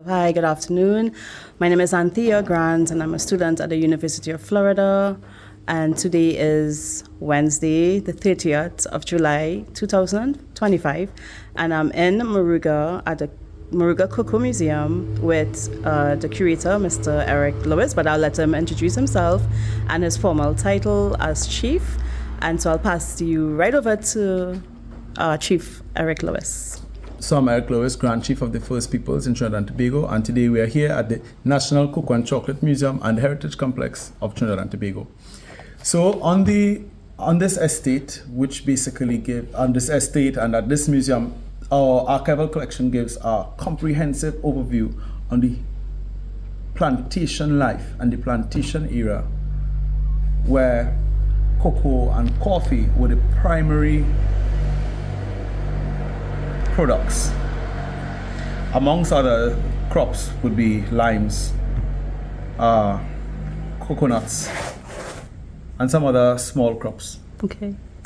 Hi, good afternoon. My name is Anthea Grant, and I'm a student at the University of Florida. And today is Wednesday, the 30th of July, 2025. And I'm in Moruga at the Moruga Cocoa Museum with the curator, Mr. Eric Lewis, but I'll let him introduce himself and his formal title as chief. And so I'll pass you right over to Chief Eric Lewis. So I'm Eric Lewis, Grand Chief of the First Peoples in Trinidad and Tobago, and today we are here at the National Cocoa and Chocolate Museum and Heritage Complex of Trinidad and Tobago. So on this estate, which basically on this estate and at this museum, our archival collection gives a comprehensive overview on the plantation life and the plantation era, where cocoa and coffee were the primary products. Amongst other crops would be limes, coconuts, and some other small crops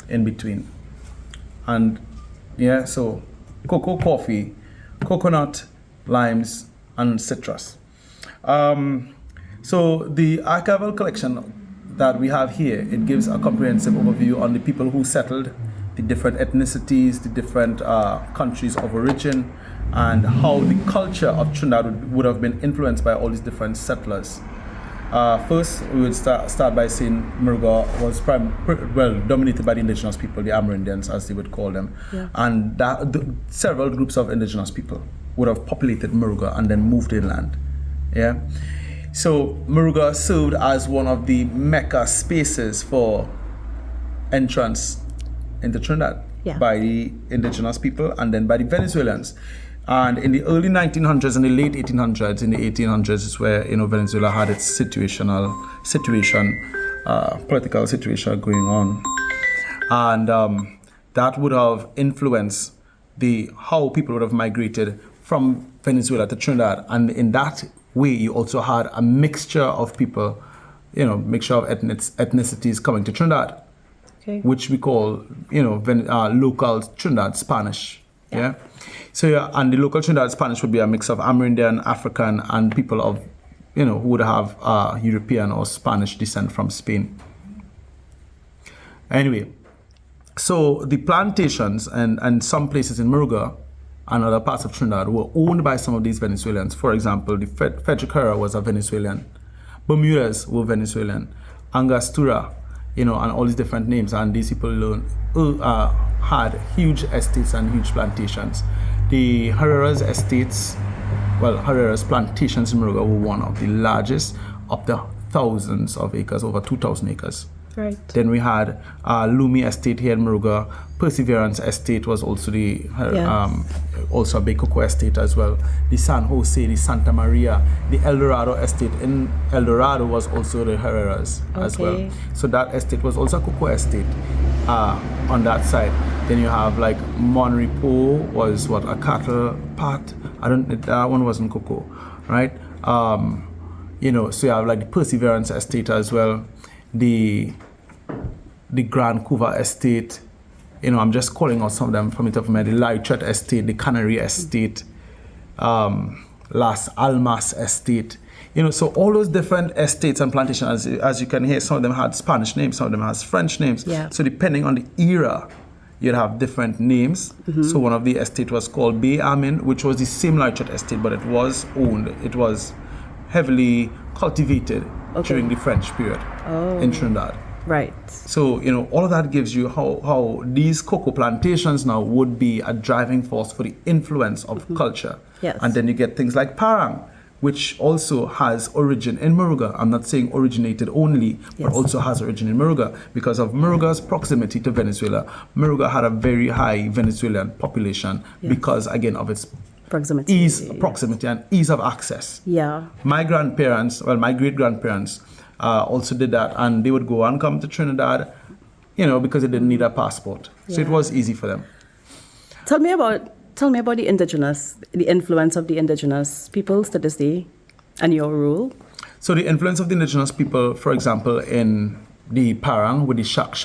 in between. And yeah, so cocoa, coffee, coconut, limes, and citrus. So the archival collection that we have here, it gives a comprehensive overview on the people who settled, the different ethnicities, the different countries of origin, and how the culture of Trinidad would have been influenced by all these different settlers. First, we would start by saying Moruga was dominated by the indigenous people, the Amerindians, as they would call them. Yeah. And several groups of indigenous people would have populated Moruga and then moved inland. Yeah. So Moruga served as one of the mecca spaces for entrance into Trinidad by the indigenous people and then by the Venezuelans. And in the early 1900s and the late 1800s, in the 1800s is where Venezuela had its political situation going on, and that would have influenced how people would have migrated from Venezuela to Trinidad. And in that way, you also had a mixture of people, mixture of ethnicities coming to Trinidad. Okay. Which we call, local Trinidad Spanish. Yeah. So and the local Trinidad Spanish would be a mix of Amerindian, African, and people of, who would have European or Spanish descent from Spain. Anyway, so the plantations and some places in Moruga and other parts of Trinidad were owned by some of these Venezuelans. For example, the Frederick Herrera was a Venezuelan. Bermudez were Venezuelan. Angostura, and all these different names, and these people had huge estates and huge plantations. The Herrera's Herrera's plantations in Moruga were one of the largest, up to thousands of acres, over 2,000 acres. Right. Then we had Lumi Estate here in Moruga. Perseverance Estate was also also a big cocoa estate as well. The San Jose, the Santa Maria, the El Dorado Estate in El Dorado was also the Herreras as well. So that estate was also a cocoa estate on that side. Then you have like Monrepo was a cattle part. That one wasn't cocoa, right? So you have like the Perseverance Estate as well. The Grand Couva Estate, I'm just calling out some of them from the top of my head. The Lychet Estate, the Canary Estate, Las Almas Estate, so all those different estates and plantations, as you can hear, some of them had Spanish names, some of them has French names. Yeah. So depending on the era, you'd have different names. Mm-hmm. So one of the estate was called Bay Amin, which was the same Lychet Estate, but it was owned. It was heavily cultivated during the French period in Trinidad. Right. So, all of that gives you how these cocoa plantations now would be a driving force for the influence of culture. Yes. And then you get things like Parang, which also has origin in Moruga. I'm not saying originated only, but also has origin in Moruga. Because of Moruga's proximity to Venezuela, Moruga had a very high Venezuelan population because, again, of its proximity and ease of access. Yeah. My great-grandparents also did that, and they would go and come to Trinidad, because they didn't need a passport. So it was easy for them. Tell me about the influence of the indigenous peoples to this day and your role. So the influence of the indigenous people, for example, in the Parang with the Shak,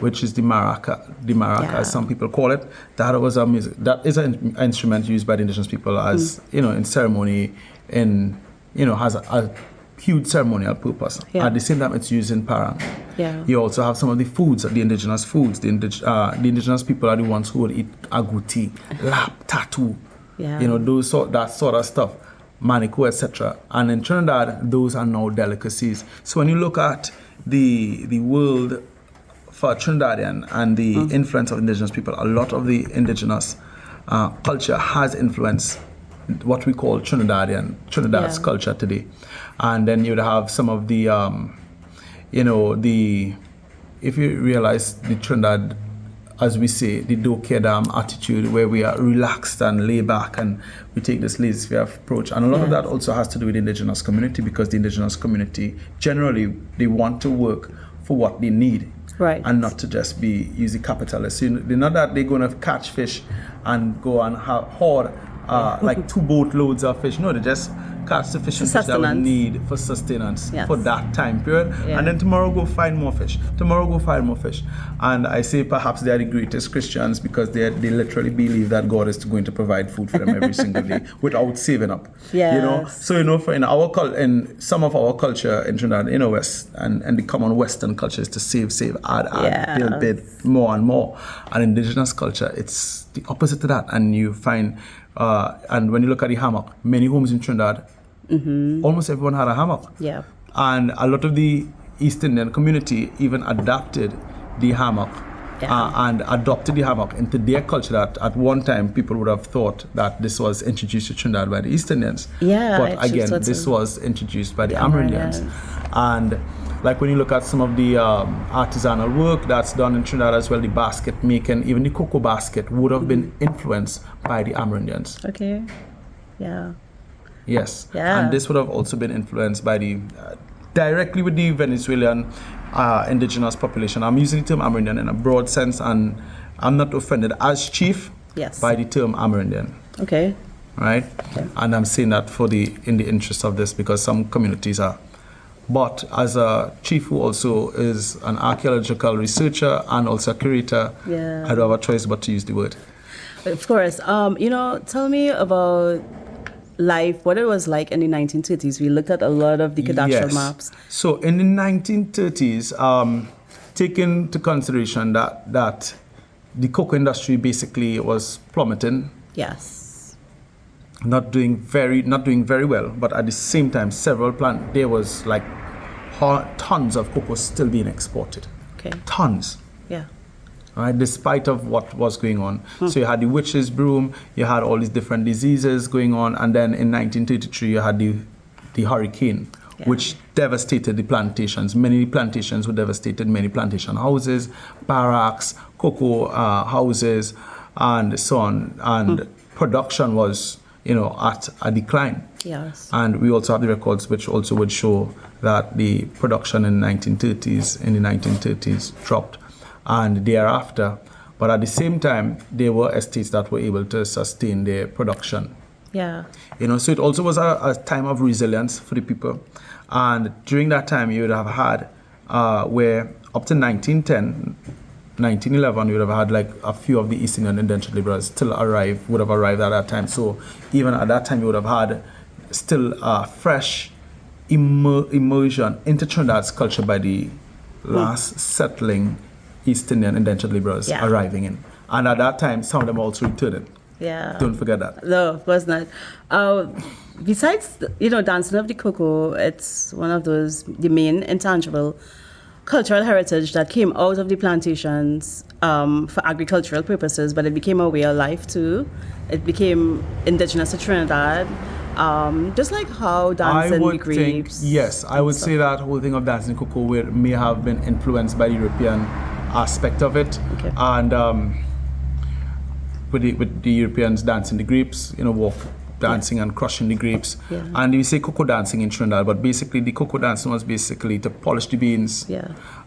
which is the maraca, as some people call it. That was a music. That is an instrument used by the indigenous people as in ceremony, has a huge ceremonial purpose. Yeah. At the same time, it's used in Parang. Yeah. You also have some of the foods, the indigenous foods. The indigenous people are the ones who will eat aguti, lap, tattoo. Yeah. That sort of stuff, manico, etc. And in Trinidad, those are now delicacies. So when you look at the world for Trinidadian and the influence of indigenous people, a lot of the indigenous culture has influenced what we call Trinidad's culture today. And then you'd have some of the, if you realize the Trinidad, as we say, the do-care-damn attitude where we are relaxed and lay back and we take this laissez-faire approach. And a lot of that also has to do with the indigenous community, because the indigenous community, generally, they want to work for what they need. Right. And not to just be easy capitalists. So they're not that they're going to catch fish and go and hoard like 2 boatloads of fish. No, they just catch sufficient fish that we need for sustenance for that time period. Yeah. And then tomorrow go find more fish. And I say perhaps they are the greatest Christians because they literally believe that God is going to provide food for them every single day without saving up. Yes. So in some of our culture in Trinidad, West and the common Western culture is to save, add, build more and more. And indigenous culture, it's the opposite to that. And you find and when you look at the hammock, many homes in Trinidad, almost everyone had a hammock. Yeah. And a lot of the East Indian community even adapted the hammock and adopted the hammock into their culture. That at one time people would have thought that this was introduced to Trinidad by the East Indians. Yeah. But again, this was introduced by the Amerindians. And like when you look at some of the artisanal work that's done in Trinidad as well, the basket making, even the cocoa basket would have been influenced by the Amerindians. Okay. Yeah. Yes. Yeah. And this would have also been influenced by the directly with the Venezuelan indigenous population. I'm using the term Amerindian in a broad sense, and I'm not offended as chief by the term Amerindian. Okay. Right? Okay. And I'm saying that in the interest of this, because some communities are. But as a chief who also is an archaeological researcher and also a curator, I don't have a choice but to use the word. Of course. Tell me about life, what it was like in the 1930s. We looked at a lot of the cadastral maps. So in the 1930s, taking into consideration that the cocoa industry basically was plummeting. Yes. Not doing very well, but at the same time, there was like tons of cocoa still being exported. Okay. Tons. Yeah. Right, despite of what was going on. So you had the witch's broom, you had all these different diseases going on, and then in 1933 you had the hurricane, which devastated the plantations. Many plantations were devastated, many plantation houses, barracks, cocoa houses, and so on. And production was at a decline. Yes. And we also have the records which also would show that the production in the 1930s dropped and thereafter. But at the same time, there were estates that were able to sustain their production. Yeah. So it also was a time of resilience for the people. And during that time, you would have had where up to 1910, 1911, you would have had like a few of the East Indian indentured laborers would have arrived at that time. So even at that time, you would have had still fresh immersion into Trinidad's culture by the last settling East Indian indentured laborers arriving in. And at that time, some of them also returning. Yeah. Don't forget that. No, of course not. Besides, dancing of the cocoa, it's one of the main intangible cultural heritage that came out of the plantations for agricultural purposes, but it became a way of life too. It became indigenous to Trinidad, just like how dancing the grapes. I would say that whole thing of dancing cocoa may have been influenced by the European aspect of it, and with the Europeans dancing the grapes, dancing and crushing the grapes. Yeah. And we say cocoa dancing in Trinidad, but basically the cocoa dancing was basically to polish the beans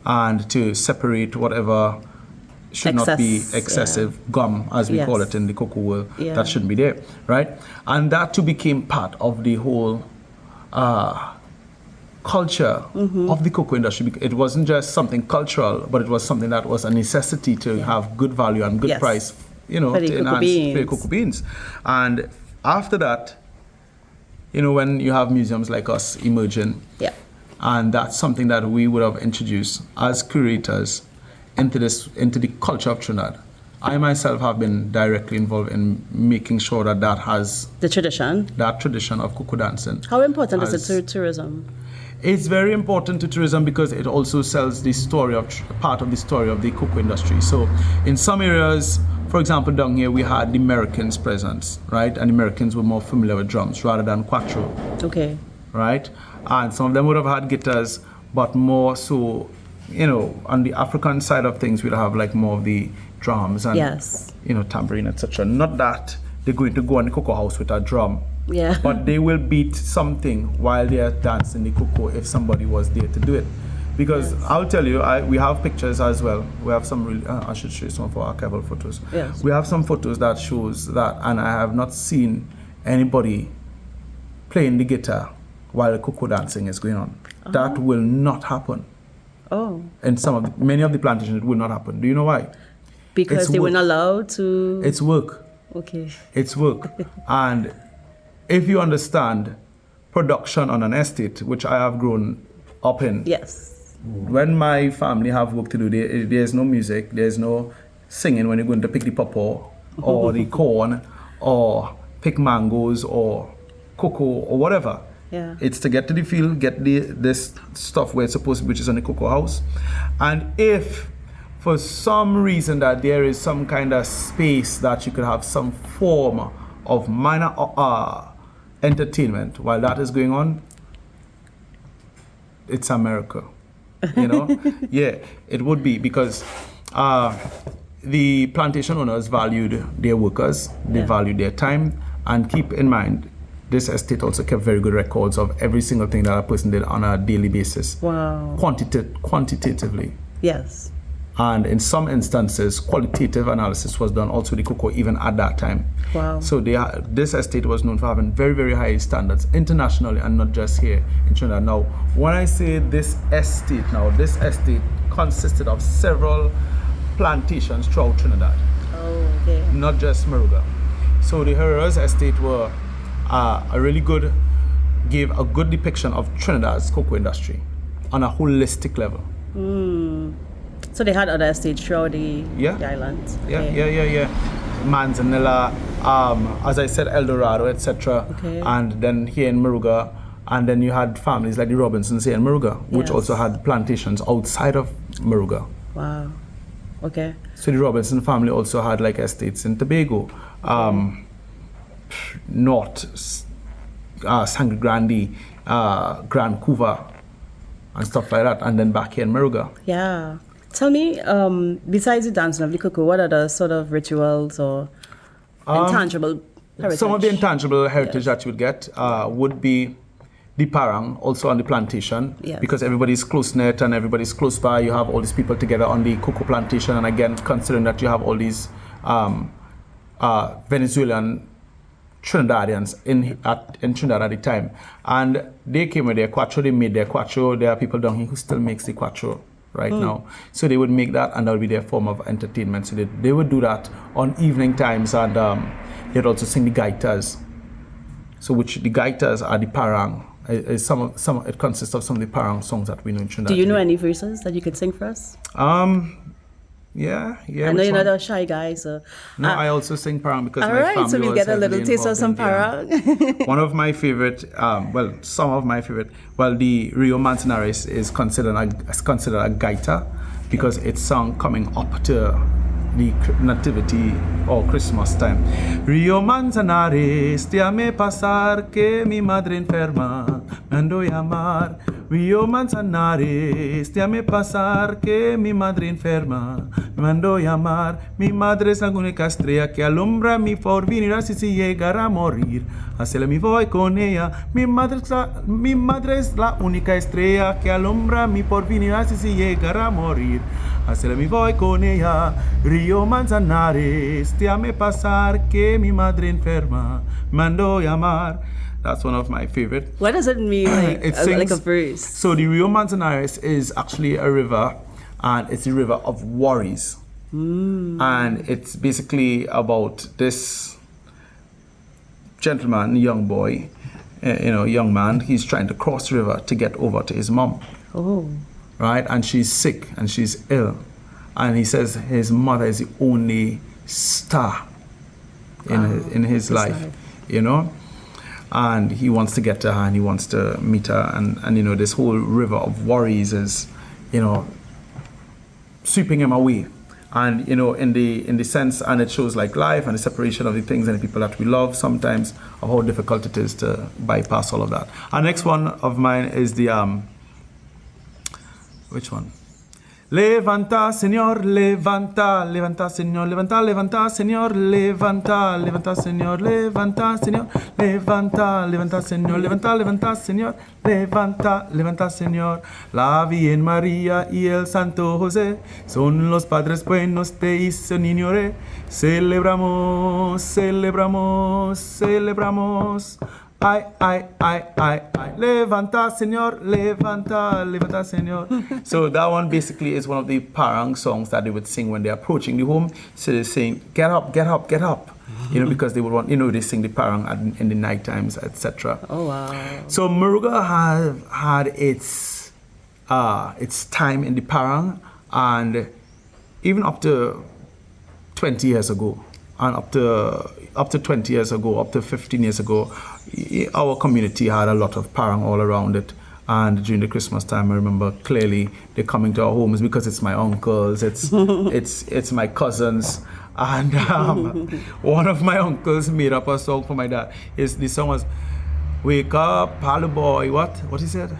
and to separate whatever should not be excessive gum, as we call it in the cocoa world, that shouldn't be there, right? And that too became part of the whole culture of the cocoa industry. It wasn't just something cultural, but it was something that was a necessity to have good value and good price, to enhance for cocoa beans. And after that, when you have museums like us emerging, and that's something that we would have introduced as curators into the culture of Trinidad. I myself have been directly involved in making sure that has that tradition of cocoa dancing. How important is it to tourism? It's very important to tourism because it also sells the story of part of the story of the cocoa industry. So in some areas, for example, down here we had the Americans present, right? And the Americans were more familiar with drums rather than cuatro. Okay. Right? And some of them would have had guitars, but more so, on the African side of things, we'd have like more of the drums and tambourine, etc. Not that they're going to go in the cocoa house with a drum, but they will beat something while they're dancing the cocoa if somebody was there to do it. Because I'll tell you, we have pictures as well. We have some really, I should show you some of our archival photos. Yes. We have some photos that shows that, and I have not seen anybody playing the guitar while the cocoa dancing is going on. That will not happen. Oh. And many of the plantations, it will not happen. Do you know why? Because they weren't allowed to. It's work. Okay. It's work. And if you understand production on an estate, which I have grown up in. Yes. When my family have work to do, there's no music, there's no singing when you're going to pick the pawpaw or the corn or pick mangoes or cocoa or whatever. Yeah. It's to get to the field, get this stuff where it's supposed to be, which is on the cocoa house. And if for some reason that there is some kind of space that you could have some form of minor entertainment while that is going on, it's America. Yeah, it would be, because the plantation owners valued their workers, they valued their time, and keep in mind, this estate also kept very good records of every single thing that a person did on a daily basis. Wow. Quantitatively. Yes. And in some instances, qualitative analysis was done also with the cocoa even at that time. Wow. So this estate was known for having very, very high standards internationally and not just here in Trinidad. Now, when I say this estate consisted of several plantations throughout Trinidad. Oh, okay. Not just Moruga. So the Herrera's estate gave a good depiction of Trinidad's cocoa industry on a holistic level. So they had other estates throughout the island. Okay. Yeah. Manzanilla, as I said, El Dorado, etc. Okay. And then here in Moruga, and then you had families like the Robinsons here in Moruga, which also had plantations outside of Moruga. Wow. Okay. So the Robinson family also had like estates in Tobago, North, Sangre Grande, Grand Couva, and stuff like that, and then back here in Moruga. Yeah. Tell me, besides the dancing of the cocoa, what are the sort of rituals or intangible heritage? Some of the intangible heritage that you would get would be the parang, also on the plantation, because everybody's close-knit and everybody's close by. You have all these people together on the cocoa plantation, and again, considering that you have all these Venezuelan Trinidadians in Trinidad at the time, and they came with their cuatro, they made their cuatro. There are people down here who still makes the cuatro right now. So they would make that, and that would be their form of entertainment. So they would do that on evening times, and they'd also sing the gaitas. So which the gaitas are the parang. It consists of some of the parang songs that we know in Trinidad. Do you know any verses that you could sing for us? Yeah. I know you're not a shy guy, so. No, I also sing parang because all my right, family so we was get a little taste of some parang. One of my favorite, some of my favorite. Well, the Rio Manzanares is considered a gaita because it's sung coming up to the nativity or Christmas time. Rio Manzanares, déjame pasar que mi madre enferma me ando llamar. Rio Manzanares, déjame pasar que mi madre enferma me ando llamar. Mi madre es la única estrella que alumbra mi porvenir si llegara a morir. Así me voy con ella. Mi madre es la única estrella que alumbra mi porvenir si llegara a morir. Así me voy con ella. Rio Manzanares, déjame pasar que mi madre enferma me ando llamar. That's one of my favorite. What does it mean, like, It sings, like a verse? So the Rio Manzanares is actually a river, and it's a river of worries. And it's basically about this gentleman, young boy, young man. He's trying to cross the river to get over to his mom. Oh. Right? And she's sick and she's ill. And he says his mother is the only star in his life, and he wants to get to her and he wants to meet her, and this whole river of worries is sweeping him away, and in the sense, and it shows like life and the separation of the things and the people that we love sometimes, of how difficult it is to bypass all of that. Our next one of mine is the which one? Levanta, Señor, levanta, levanta, Señor, levanta, levanta, Señor, levanta, levanta, Señor, levanta, Señor, levanta, levanta, Señor, levanta, levanta, Señor, levanta, levanta, Señor. La Virgen María y el Santo José son los padres buenos, te hizo niño rey. Celebramos, celebramos, celebramos. Ay, ay, ay, ay, ay. Levanta, Señor, levanta, levanta, Señor. So that one basically is one of the parang songs that they would sing when they're approaching the home. So they're saying, get up, get up, get up. Because they would want, they sing the parang in the night times, etc. Oh, wow. So Moruga have had its time in the parang, and even up to 20 years ago, and up to 20 years ago, up to 15 years ago, our community had a lot of parang all around it. And during the Christmas time, I remember clearly they're coming to our homes because it's my uncles, it's my cousins. And one of my uncles made up a song for my dad. The song was, wake up, Palu boy, what he said?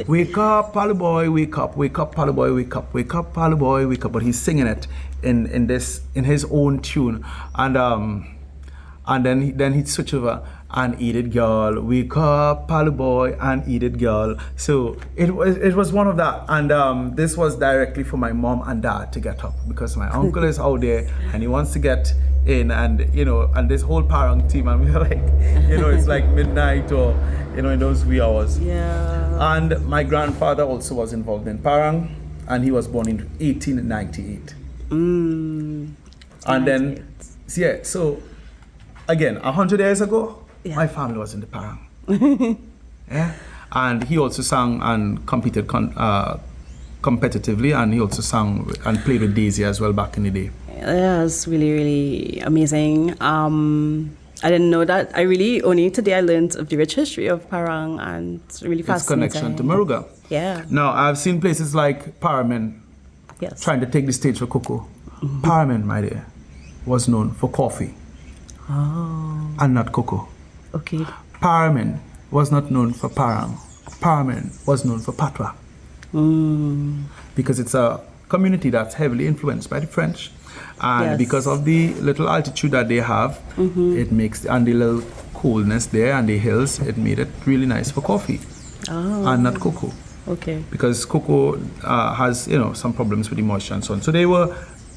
Wake up, Palu boy, wake up, Palu boy, wake up, Palu boy, wake up. But he's singing it in his own tune. And then he'd switch over and eat it, girl. Wake up, Palu boy, and eat it, girl. So it was one of that, and this was directly for my mom and dad to get up, because my uncle is out there and he wants to get in, and and this whole parang team, and we're like, it's like midnight or in those wee hours. Yeah. And my grandfather also was involved in parang, and he was born in 1898. And then so again, 100 years ago, my family was in the parang. Yeah, and he also sang and competed competitively, and he also sang and played with Daisy as well back in the day. Yeah, it's really, really amazing. I didn't know that. Only today I learned of the rich history of parang, and it's really fascinating. Its connection to Moruga. Yeah. Now, I've seen places like Paramin trying to take the stage for cocoa. Paramin, my dear, was known for coffee. Oh. And not cocoa. Okay. Paramin was not known for parang. Paramin was known for patois. Because it's a community that's heavily influenced by the French. And because of the little altitude that they have, it makes, and the little coolness there and the hills, it made it really nice for coffee. And not cocoa. Okay. Because cocoa has, some problems with the moisture and so on. So they were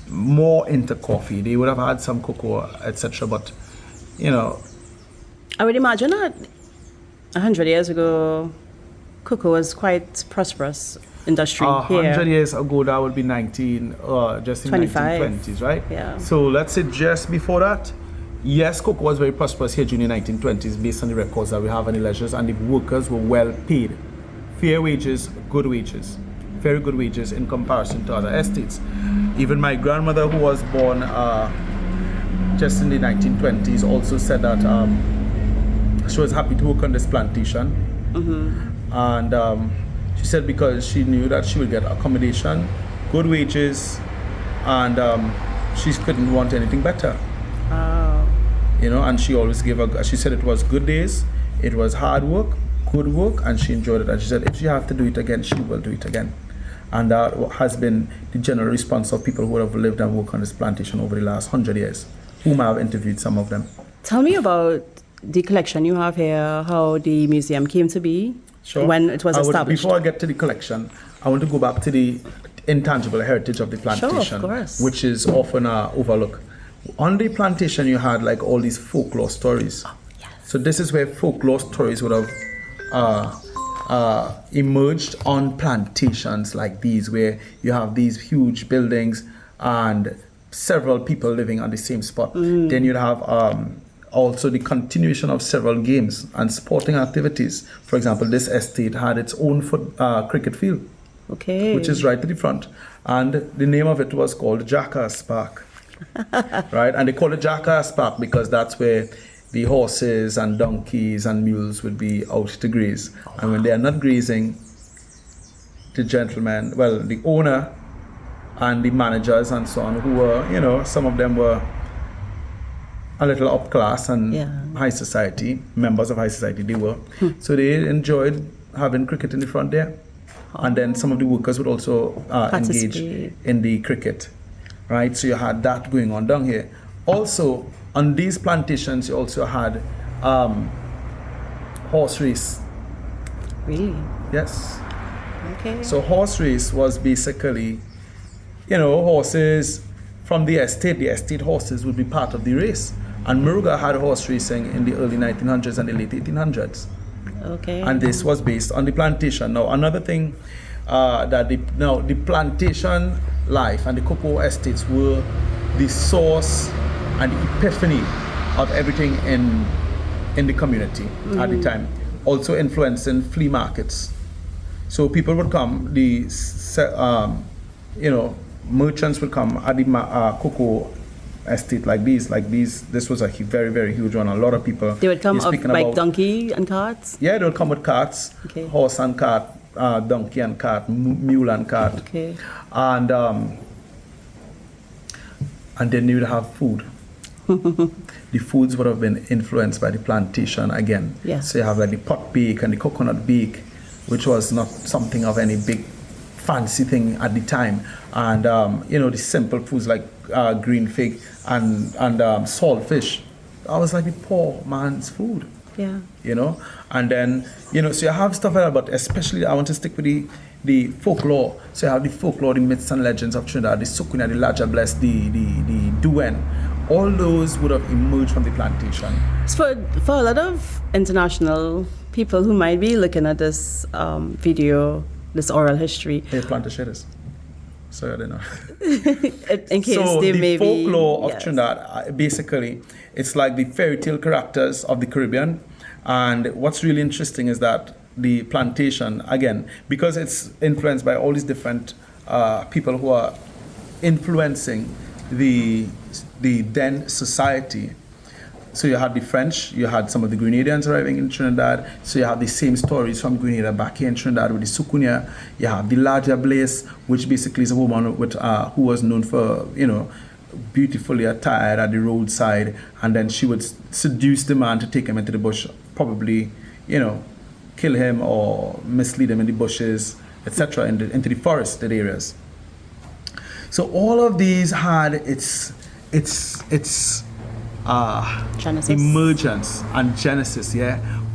more into coffee. They would have had some cocoa, etc. But, I would imagine that 100 years ago, cocoa was quite prosperous industry here. 100 years ago, that would be just in 1920s, right? Yeah. So let's say just before that, yes, cocoa was very prosperous here during the 1920s based on the records that we have and the ledgers, and the workers were well paid. Fair wages, good wages. Very good wages in comparison to other estates. Even my grandmother, who was born just in the 1920s, also said that she was happy to work on this plantation. And she said because she knew that she would get accommodation, good wages, and she couldn't want anything better. And she always she said it was good days, it was hard work, good work, and she enjoyed it. And she said if she has to do it again, she will do it again. And that has been the general response of people who have lived and worked on this plantation over the last 100 years, whom I have interviewed some of them. Tell me about the collection you have here, how the museum came to be, when it was established. Before I get to the collection, I want to go back to the intangible heritage of the plantation, of course. Which is often overlooked. On the plantation, you had like all these folklore stories. So this is where folklore stories would have emerged on plantations like these, where you have these huge buildings and several people living on the same spot. Then you'd have also the continuation of several games and sporting activities. For example, this estate had its own cricket field, which is right to the front. And the name of it was called Jackass Park. Right? And they call it Jackass Park because that's where the horses and donkeys and mules would be out to graze. And when they are not grazing, the owner and the managers and so on, who were, some of them were a little upclass and high society, members of high society they were. So they enjoyed having cricket in the front there. And then some of the workers would also engage in the cricket, right? So you had that going on down here. Also, on these plantations, you also had horse race. Really? Yes. Okay. So horse race was basically, horses from the estate horses would be part of the race. And Muruga had horse racing in the early 1900s and the late 1800s. Okay. And this was based on the plantation. Now, another thing that the plantation life and the cocoa estates were the source and the epiphany of everything in the community at the time. Also influencing flea markets. So people would come, merchants would come at the cocoa estate like these. This was a very, very huge one. A lot of people. They would come like donkey and carts? Yeah, they would come with carts, horse and cart, donkey and cart, mule and cart. Okay. And then you would have food. The foods would have been influenced by the plantation again. Yes. So you have like the pot bake and the coconut bake, which was not something of any big fancy thing at the time. And the simple foods like green fig and saltfish, that was like the poor man's food. Yeah. And then so you have stuff like that, but especially I want to stick with the folklore. So you have the folklore, the myths and legends of Trinidad, the Sukunya, the Laja Bless, the Duen. All those would have emerged from the plantation. So for a lot of international people who might be looking at this video, this oral history. Hey, plantation is. So I don't know. In case they may be. So the folklore of Trinidad, basically, it's like the fairy tale characters of the Caribbean. And what's really interesting is that the plantation, again, because it's influenced by all these different people who are influencing the then society. So you had the French, you had some of the Grenadians arriving in Trinidad. So you have the same stories from Grenada back here in Trinidad with the Sukunya. You have the Laja Blaze, which basically is a woman with who was known for, beautifully attired at the roadside, and then she would seduce the man to take him into the bush, probably, kill him or mislead him in the bushes, etc., into the forested areas. So all of these had its emergence and genesis,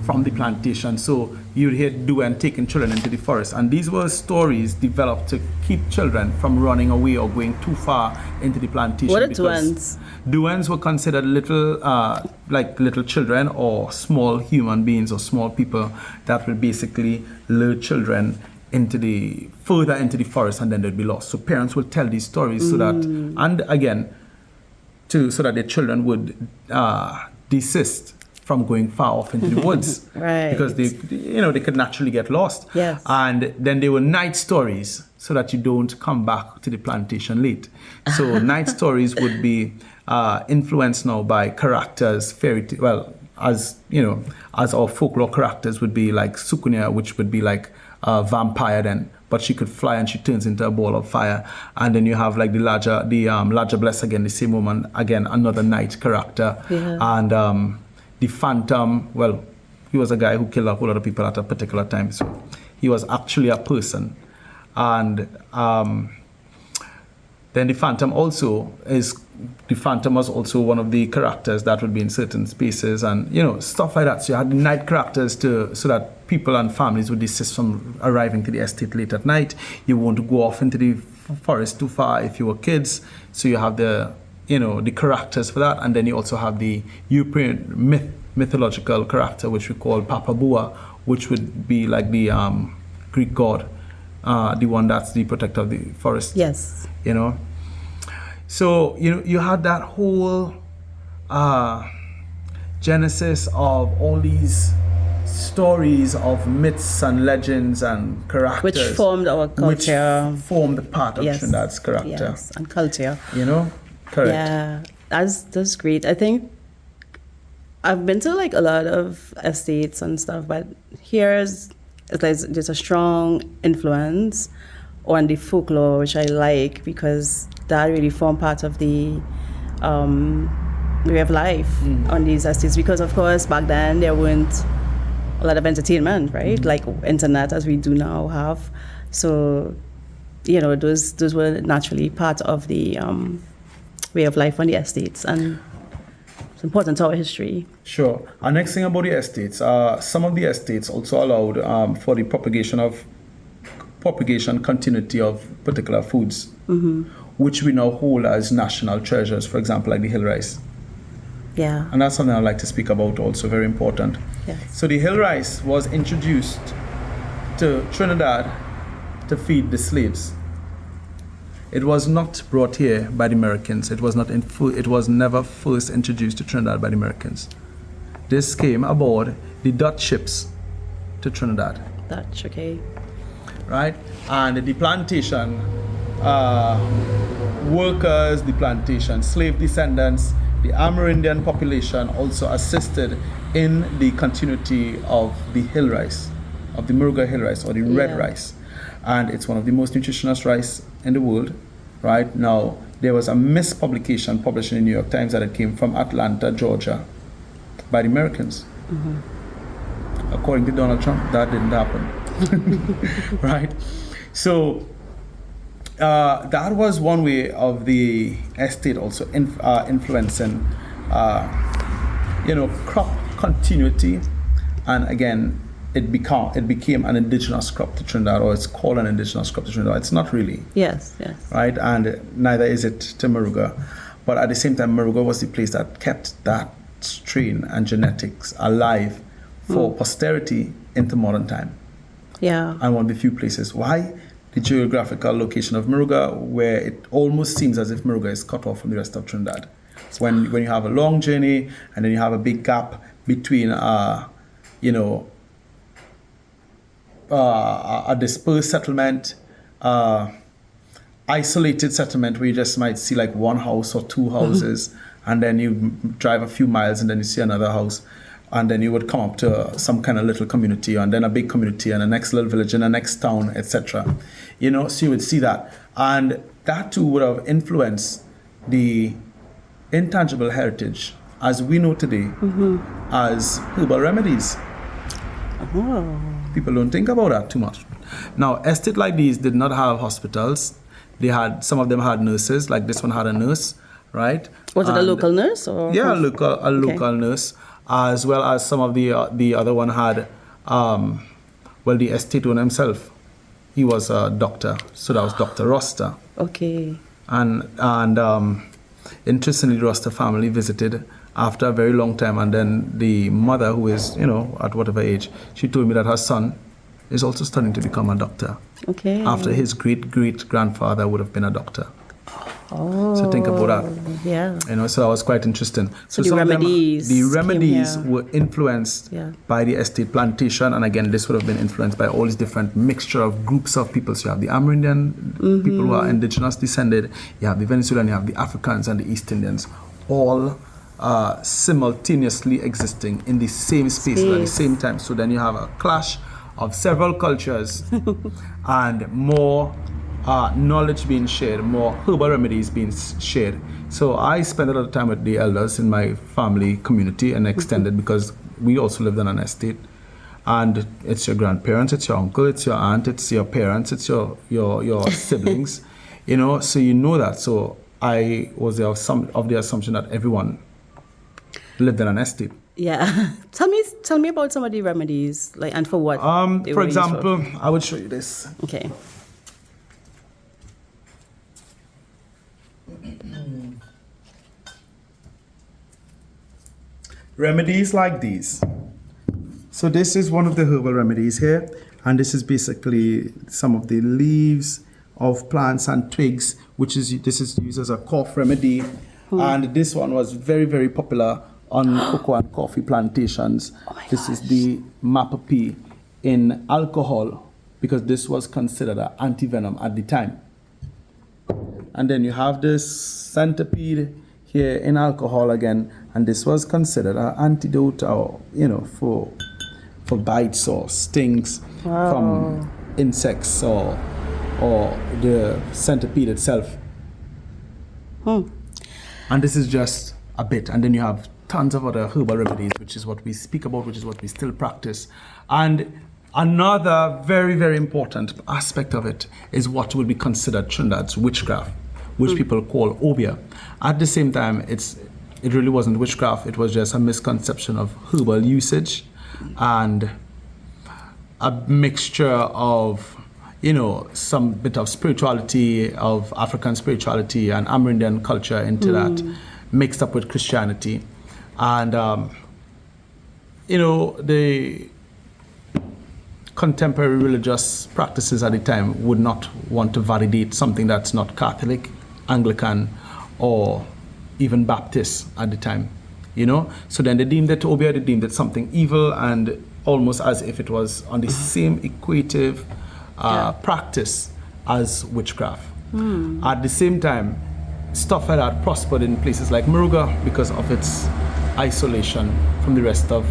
from the plantation. So you'd hear Duen taking children into the forest, and these were stories developed to keep children from running away or going too far into the plantation. What are Duens? Duens were considered little children or small human beings or small people that would basically lure children further into the forest, and then they'd be lost. So parents would tell these stories so that, and again, so that their children would desist from going far off into the woods, right? Because they could naturally get lost. Yes. And then there were night stories so that you don't come back to the plantation late. So night stories would be influenced now by characters, as our folklore characters would be like Sukunya, which would be like a vampire then, but she could fly and she turns into a ball of fire. And then you have like the Laja Bless again, the same woman, again, another night character. Yeah. And the Phantom, he was a guy who killed a whole lot of people at a particular time. So he was actually a person. And then the Phantom was also one of the characters that would be in certain spaces and, stuff like that. So you had the night characters so that people and families would desist from arriving to the estate late at night. You won't go off into the forest too far if you were kids. So you have the characters for that. And then you also have the European mythological character, which we call Papa Bua, which would be like the Greek god, the one that's the protector of the forest. Yes. You know. So you had that whole genesis of all these stories of myths and legends and characters, which formed our culture, which formed part of Trinidad's character, yes, and culture. Correct. Yeah, that's great. I think I've been to like a lot of estates and stuff, but there's a strong influence on the folklore, which I like, because that really formed part of the way of life on these estates. Because of course back then there weren't a lot of entertainment, right? Like internet as we do now have. So, those were naturally part of the way of life on the estates, and it's important to our history. Sure. And next thing about the estates, some of the estates also allowed for the propagation continuity of particular foods, which we now hold as national treasures, for example, like the hill rice. Yeah. And that's something I'd like to speak about, also very important. Yes. So the hill rice was introduced to Trinidad to feed the slaves. It was not brought here by the Americans. It was never first introduced to Trinidad by the Americans. This came aboard the Dutch ships to Trinidad. Dutch, okay. Right? And the plantation workers, the plantation slave descendants, the Amerindian population also assisted in the continuity of the hill rice, of the Muruga hill rice, or the red rice. And it's one of the most nutritious rice in the world. Right now, there was a mispublication published in the New York Times that it came from Atlanta, Georgia, by the Americans. According to Donald Trump, that didn't happen. Right? So that was one way of the estate also influencing, crop continuity, and again, it became an indigenous crop to Trinidad, or it's called an indigenous crop to Trinidad. It's not really. Yes. Right, and neither is it to Muruga, but at the same time, Muruga was the place that kept that strain and genetics alive for posterity into modern time. Yeah. And one of the few places. Why? The geographical location of Muruga, where it almost seems as if Muruga is cut off from the rest of Trinidad. When you have a long journey and then you have a big gap between, a dispersed settlement, isolated settlement where you just might see like one house or two houses, and then you drive a few miles and then you see another house. And then you would come up to some kind of little community, and then a big community, and the next little village, and the next town, etc. So you would see that. And that too would have influenced the intangible heritage, as we know today, as herbal remedies. People don't think about that too much. Now, estates like these did not have hospitals. Some of them had nurses, like this one had a nurse, right? Was it a local nurse? Or? Yeah, a local nurse. As well as some of the other one had, the estate owner himself. He was a doctor, so that was Dr. Roster. Okay. And interestingly, the Roster family visited after a very long time, and then the mother, who is, at whatever age, she told me that her son is also studying to become a doctor. Okay. After his great-great-grandfather would have been a doctor. Oh, so think about that. Yeah. So that was quite interesting. So the remedies were influenced by the estate plantation, and again, this would have been influenced by all these different mixture of groups of people. So you have the Amerindian people who are indigenous descended, you have the Venezuelan, you have the Africans and the East Indians, all simultaneously existing in the same space at the same time. So then you have a clash of several cultures and more knowledge being shared, more herbal remedies being shared. So I spend a lot of time with the elders in my family community and extended, because we also lived on an estate. And it's your grandparents, it's your uncle, it's your aunt, it's your parents, it's your siblings, so you know that. So I was of the assumption that everyone lived in an estate. Yeah. Tell me about some of the remedies, like, and for what? For example, I would show you this. Okay. remedies like these. So this is one of the herbal remedies here, and this is basically some of the leaves of plants and twigs, this is used as a cough remedy. And this one was very, very popular on cocoa and coffee plantations. This is the Mapapee in alcohol, because this was considered an anti-venom at the time. And then you have this centipede here in alcohol again, and this was considered an antidote, or for bites or stings from insects or the centipede itself. And this is just a bit, and then you have tons of other herbal remedies, which is what we speak about, which is what we still practice. And another very, very important aspect of it is what will be considered Trinidad's witchcraft, which people call obia. At the same time, it really wasn't witchcraft, it was just a misconception of herbal usage and a mixture of, some bit of spirituality, of African spirituality and Amerindian culture into that, mixed up with Christianity. And, the contemporary religious practices at the time would not want to validate something that's not Catholic, Anglican, or even Baptist at the time, So then they deemed it obia, they deemed it something evil, and almost as if it was on the same equative practice as witchcraft. At the same time, stuff like that prospered in places like Moruga because of its isolation from the rest of,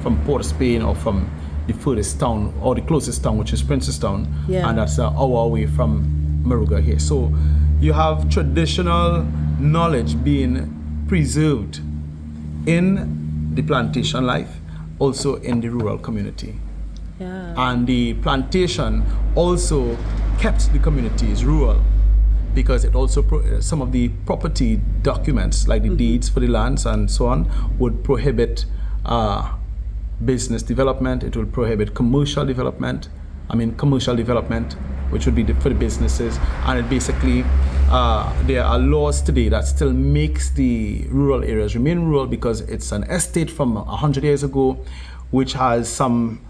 from Port of Spain, or from the furthest town or the closest town, which is Princestown, and that's an hour away from Moruga here. So you have traditional knowledge being preserved in the plantation life, also in the rural community. And the plantation also kept the communities rural, because it also, some of the property documents, like the deeds for the lands and so on, would prohibit business development. It will prohibit commercial development, which would be for the businesses. And it basically, there are laws today that still makes the rural areas remain rural, because it's an estate from 100 years ago, which has some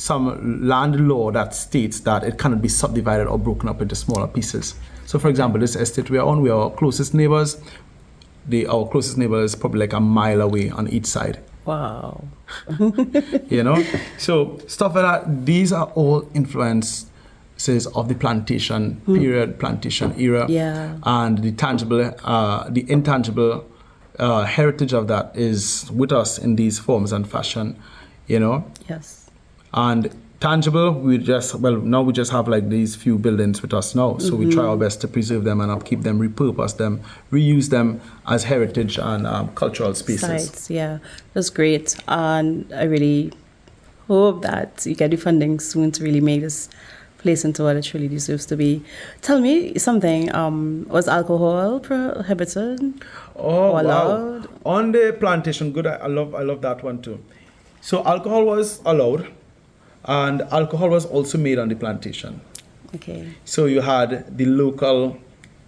land law that states that it cannot be subdivided or broken up into smaller pieces. So for example, this estate we are on, we are our closest neighbors. Our closest neighbor is probably like a mile away on each side. Wow. So stuff like that, these are all influences of the plantation period, plantation era. And the tangible, the intangible heritage of that is with us in these forms and fashion, Yes. And tangible, now we just have like these few buildings with us now. So we try our best to preserve them and upkeep them, repurpose them, reuse them as heritage and cultural spaces. Sites, that's great. And I really hope that you get the funding soon to really make this place into what it really deserves to be. Tell me something, was alcohol prohibited or allowed? Wow. On the plantation, good, I love that one too. So alcohol was allowed, and alcohol was also made on the plantation. Okay. So you had the local,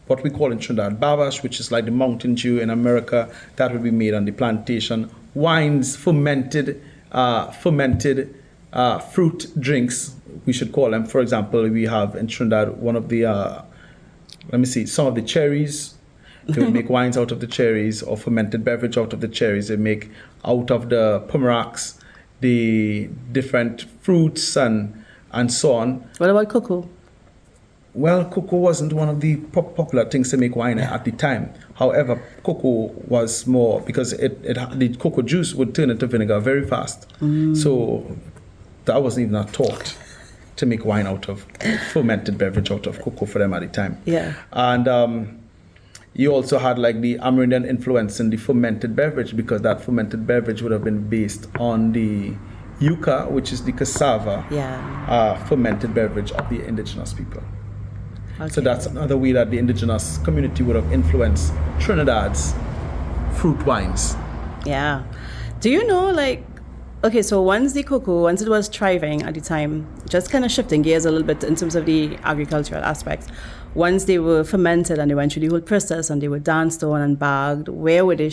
what we call in Trinidad, Babash, which is like the Mountain Dew in America, that would be made on the plantation. Wines, fermented fruit drinks, we should call them. For example, we have in Trinidad one of the, some of the cherries. They would make wines out of the cherries, or fermented beverage out of the cherries. They make out of the pomeracs, the different fruits and so on. What about cocoa? Well, cocoa wasn't one of the popular things to make wine at the time. However, cocoa was more, because the cocoa juice would turn into vinegar very fast. So that wasn't even a thought to make wine out of fermented beverage out of cocoa for them at the time. And you also had like the Amerindian influence in the fermented beverage, because that fermented beverage would have been based on the yuca, which is the cassava fermented beverage of the indigenous people. So that's another way that the indigenous community would have influenced Trinidad's fruit wines. Do you know, like, Okay, so once it was thriving at the time, just kind of shifting gears a little bit in terms of the agricultural aspects, once they were fermented and they went through the whole process and they were danced on and bagged, where were they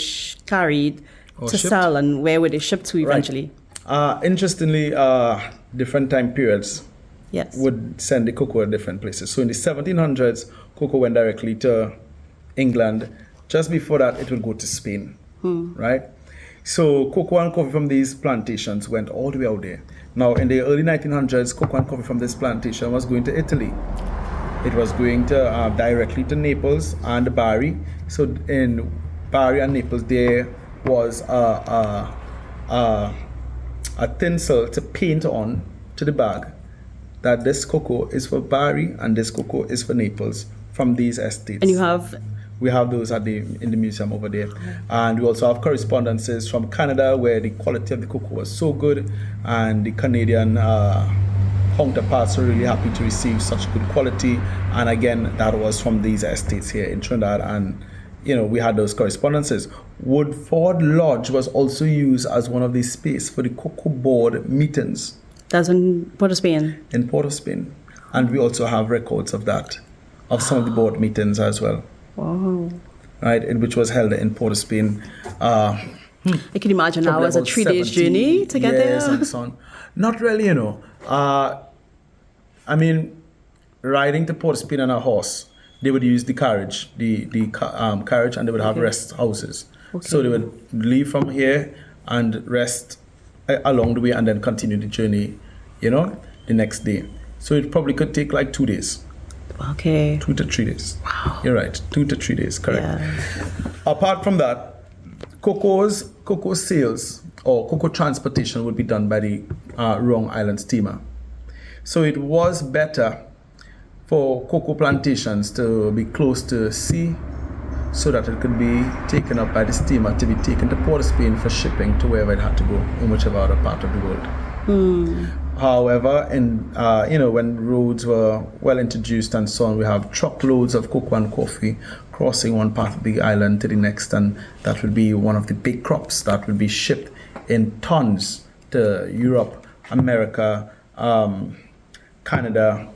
carried or to shipped? Sell, and where were they shipped to eventually? Right. Interestingly, different time periods yes. would send the cocoa to different places. So in the 1700s, cocoa went directly to England. Just before that, it would go to Spain, right? So cocoa and coffee from these plantations went all the way out there. Now, in the early 1900s, cocoa and coffee from this plantation was going to Italy. It was going to directly to Naples and Bari. So in Bari and Naples, there was a tinsel to paint on to the bag that this cocoa is for Bari and this cocoa is for Naples from these estates. And we have those in the museum over there. And we also have correspondences from Canada where the quality of the cocoa was so good and the Canadian counterparts were really happy to receive such good quality. And again, that was from these estates here in Trinidad. And, we had those correspondences. Woodford Lodge was also used as one of the space for the cocoa board meetings. That's in Port of Spain? In Port of Spain. And we also have records of that, of some of the board meetings as well. Wow. Right, which was held in Port of Spain. I can imagine now as a 3 days journey to get there. And so on. Not really, riding to Port of Spain on a horse, they would use the carriage, carriage, and they would have rest houses. Okay. So they would leave from here and rest along the way and then continue the journey, the next day. So it probably could take like 2 days. Okay. 2 to 3 days. Wow. You're right. 2 to 3 days, correct. Yeah. Apart from that, cocoa sales or cocoa transportation would be done by the Long Island steamer. So it was better for cocoa plantations to be close to sea so that it could be taken up by the steamer to be taken to Port of Spain for shipping to wherever it had to go in whichever other part of the world. However, when roads were well introduced and so on, we have truckloads of cocoa and coffee crossing one part of the island to the next, and that will be one of the big crops that will be shipped in tons to Europe, America, Canada,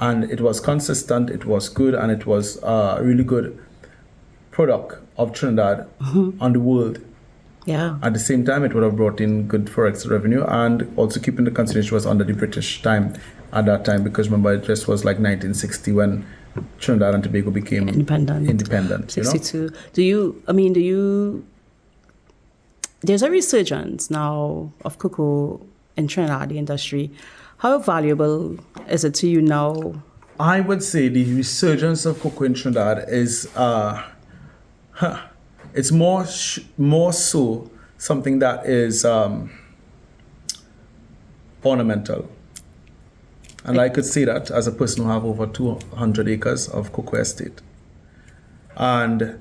and it was consistent, it was good, and it was a really good product of Trinidad on the world. Yeah. At the same time, it would have brought in good forex revenue, and also keeping the consideration was under the British time at that time, because remember it just was like 1960 when Trinidad and Tobago became independent. 62. There's a resurgence now of cocoa in Trinidad, the industry. How valuable is it to you now? I would say the resurgence of cocoa in Trinidad is it's more so something that is ornamental. And I could say that as a person who have over 200 acres of cocoa estate. And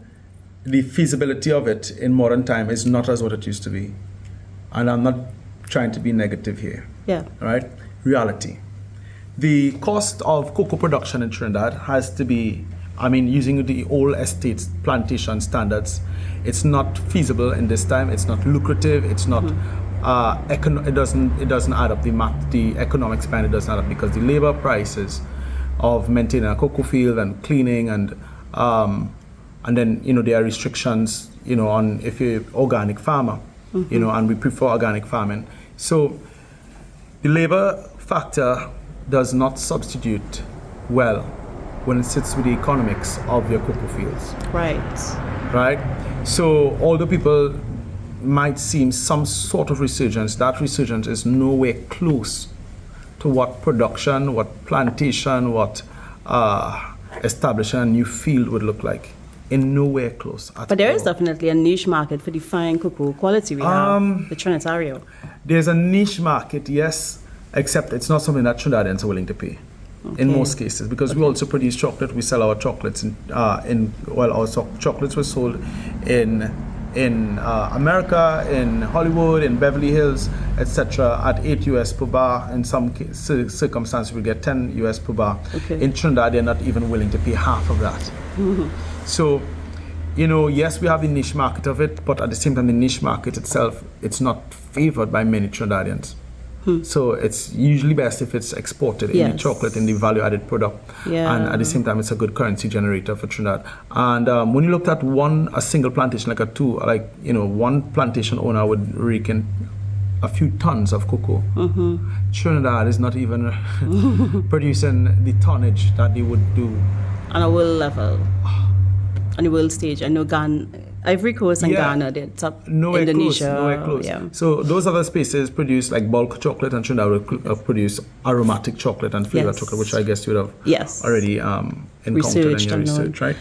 the feasibility of it in modern time is not as what it used to be. And I'm not trying to be negative here. Yeah. Right? Reality. The cost of cocoa production in Trinidad has to be, using the old estates plantation standards, it's not feasible in this time. It's not lucrative. It's not. It doesn't add up. The economics behind it doesn't add up because the labor prices of maintaining a cocoa field and cleaning and then there are restrictions on if you're organic farmer, and we prefer organic farming. So the labor factor does not substitute well when it sits with the economics of your cocoa fields. Right? So although people might seem some sort of resurgence, that resurgence is nowhere close to what production, what plantation, what establishing a new field would look like. In nowhere close at But there all. is definitely a niche market for the fine cocoa quality we have, the Trinitario. There's a niche market, yes, except it's not something that Trinidadians are willing to pay. Okay. In most cases, because we also produce chocolate. We sell our chocolates our chocolates were sold in America, in Hollywood, in Beverly Hills, etc. at $8 per bar. In some circumstances, we get $10 per bar. Okay. In Trinidad, they're not even willing to pay half of that. So yes, we have the niche market of it, but at the same time, the niche market itself, it's not favored by many Trinidadians. So it's usually best if it's exported in the chocolate, in the value-added product. Yeah. And at the same time, it's a good currency generator for Trinidad. And when you looked at a single plantation, one plantation owner would rake in a few tons of cocoa. Trinidad is not even producing the tonnage that they would do. On a world level, on the world stage. I know Ivory Coast and Ghana, they're top. Indonesia. Nowhere close. Yeah. So those other spaces produce like bulk chocolate, and Trinidad will produce aromatic chocolate and flavored chocolate, which I guess you would have already encountered in your research, right?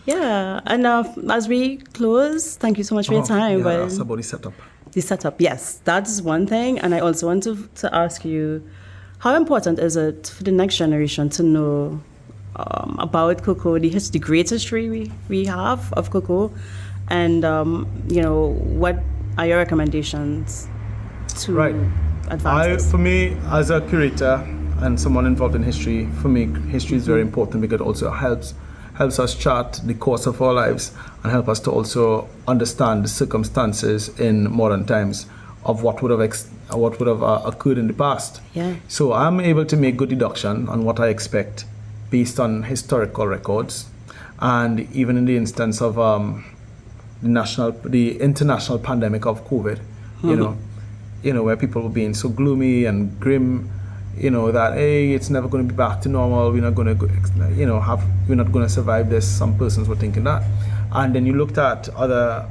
Yeah. And as we close, thank you so much for your time. Yeah, that's about the setup. The setup, yes, that's one thing. And I also want to ask you, how important is it for the next generation to know about cocoa, the great history we have of cocoa, and what are your recommendations to advance this? For me, as a curator and someone involved in history, for me, history is very important because it also helps us chart the course of our lives and help us to also understand the circumstances in modern times of what would have occurred in the past. Yeah. So I'm able to make good deduction on what I expect based on historical records, and even in the instance of the international pandemic of COVID, where people were being so gloomy and grim, that hey, it's never going to be back to normal. We're not going to, we're not going to survive this. Some persons were thinking that, and then you looked at other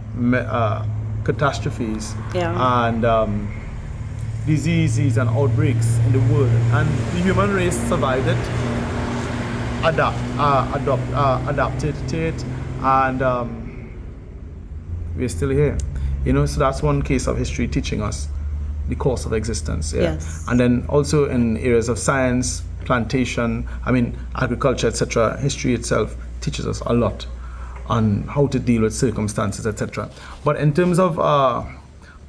catastrophes and diseases and outbreaks in the world, and the human race survived it, adapted to it, and we're still here. So that's one case of history teaching us the course of existence. Yes. And then also in areas of science, plantation, agriculture, etc., history itself teaches us a lot on how to deal with circumstances, etc. But in terms of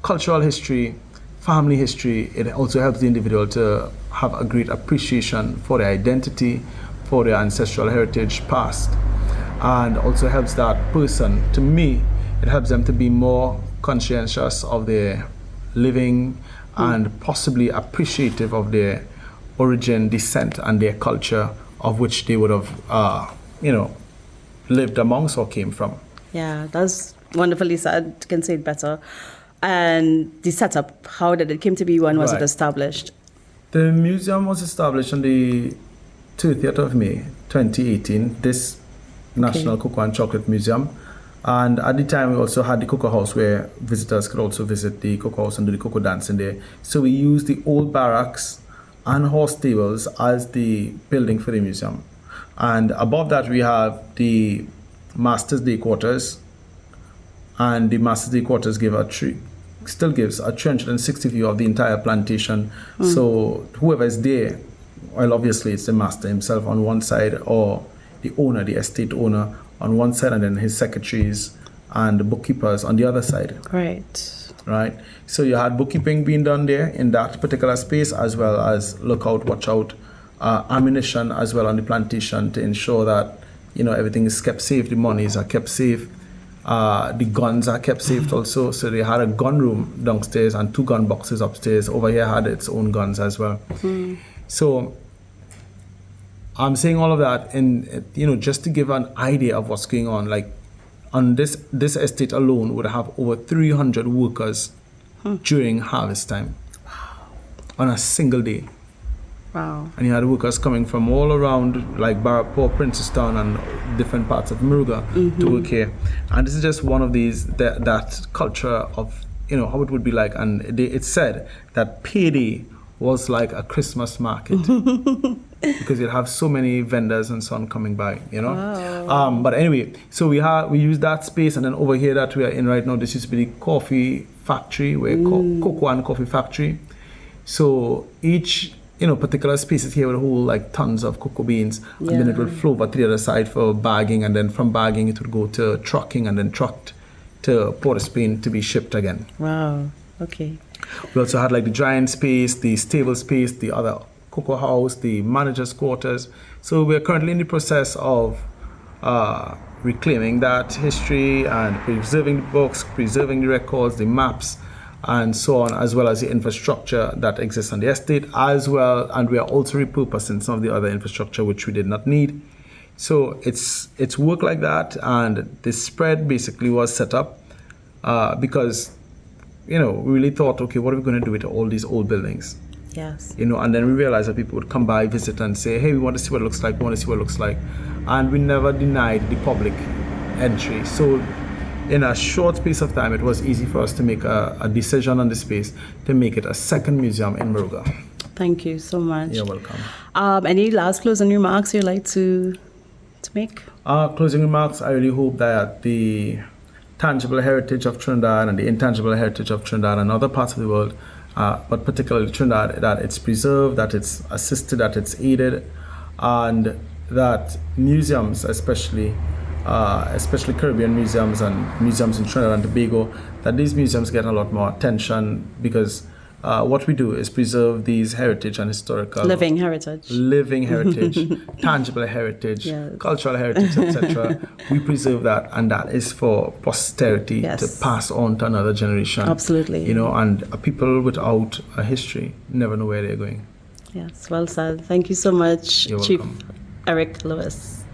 cultural history, family history, it also helps the individual to have a great appreciation for their identity, for their ancestral heritage past, and also helps that person, to me, it helps them to be more conscientious of their living and possibly appreciative of their origin, descent, and their culture of which they would have, lived amongst or came from. Yeah, that's wonderfully said. Can say it better. And the setup, how did it came to be? When was it established? The museum was established on the 30th of May, 2018. This National Cocoa and Chocolate Museum. And at the time, we also had the cocoa house where visitors could also visit the cocoa house and do the cocoa dance in there. So we used the old barracks and horse stables as the building for the museum. And above that, we have the Master's Day quarters. And the Master's Day quarters still gives a 360 view of the entire plantation. So whoever is there, well, obviously it's the master himself on one side, or the owner, the estate owner, on one side, and then his secretaries and the bookkeepers on the other side. Right. So you had bookkeeping being done there in that particular space, as well as look out, watch out, ammunition as well on the plantation to ensure that everything is kept safe, the monies are kept safe, the guns are kept safe also. So they had a gun room downstairs and 2 gun boxes upstairs. Over here had its own guns as well. So I'm saying all of that, and just to give an idea of what's going on. Like on this estate alone would have over 300 workers during harvest time. Wow. On a single day. Wow. And you had workers coming from all around, like Barapore, Princestown, and different parts of Muruga to work here. And this is just one of these that culture of how it would be like. And it said that payday was like a Christmas market. Because you'd have so many vendors and so on coming by, Wow. But anyway, so we use that space, and then over here that we are in right now, this used to be the coffee factory, cocoa and coffee factory. So each particular spaces here will hold like tons of cocoa beans, and then it will flow over to the other side for bagging, and then from bagging it would go to trucking, and then trucked to Port of Spain to be shipped again. Wow. Okay. We also had like the drying space, the stable space, the other cocoa house, the manager's quarters. So we're currently in the process of reclaiming that history and preserving the books, preserving the records, the maps, and so on, as well as the infrastructure that exists on the estate as well. And we are also repurposing some of the other infrastructure which we did not need. So it's work like that, and the spread basically was set up because, we really thought, okay, what are we going to do with all these old buildings? Yes. And then we realized that people would come by, visit, and say, hey, we want to see what it looks like, and we never denied the public entry. So in a short space of time, it was easy for us to make a decision on the space to make it a second museum in Moruga. Thank you so much. You're welcome. Any last closing remarks you'd like to make? Closing remarks, I really hope that the tangible heritage of Trinidad and the intangible heritage of Trinidad and other parts of the world, but particularly Trinidad, that it's preserved, that it's assisted, that it's aided, and that museums, especially Caribbean museums and museums in Trinidad and Tobago, that these museums get a lot more attention, because what we do is preserve these heritage and historical living heritage, tangible heritage, yes, cultural heritage, etc. We preserve that, and that is for posterity, yes, to pass on to another generation. Absolutely. And people without a history never know where they're going. Yes, well said. Thank you so much, You're Chief welcome. Eric Lewis.